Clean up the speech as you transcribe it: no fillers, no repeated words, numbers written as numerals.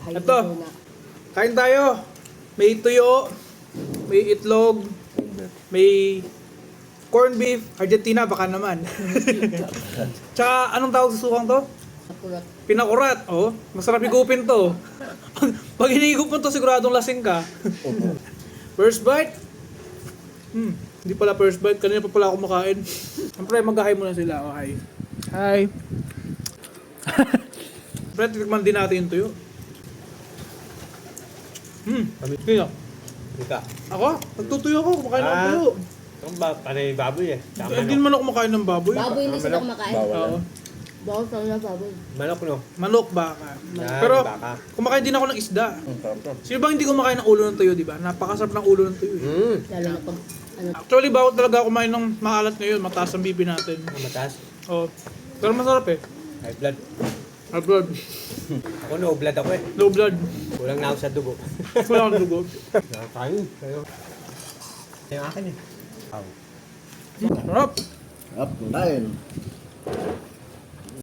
Ito. Kain tayo. May tuyo, may itlog, may corned beef, Argentina baka naman. Tsaka anong tawag sa sukang to? Akurat. Pinakurat. Oh, masarap higupin to. Pag hinihigop mo to siguradong lasing ka. First bite. Hindi pala first bite. Kanina pa pala ako makain. Siyempre, mag-hi muna sila. Oh, hi. Hi. Siyempre, titikman din natin yung tuyo. Kaya. Ika. Ako? Nagtutuyo ako. Kumakain ng tuyo. Ang panay baboy eh. Tsaka Hindi naman ako kumakain ng baboy. Baboy hindi sila kumakain. Oo. Bawal sa na baboy. Manok no? Manok, baka. Yan, Pero baka. kumakain din ako ng isda. Sino bang hindi kumakain ng ulo ng tuyo, di ba? Napakasarap ng ulo ng tuyo. Eh. Lalo na pag ano. Actually, bawal talaga ako kumain ng maalat ngayon. Mataas ang bibi natin. Mataas. Oh. Pero masarap eh. High blood. High blood. Ako no blood ako eh. Low blood. Kulang na ako sa dugo. Wala akong dugo. Nakakain. Kayo. Yung akin eh. Sarap. Up, kain.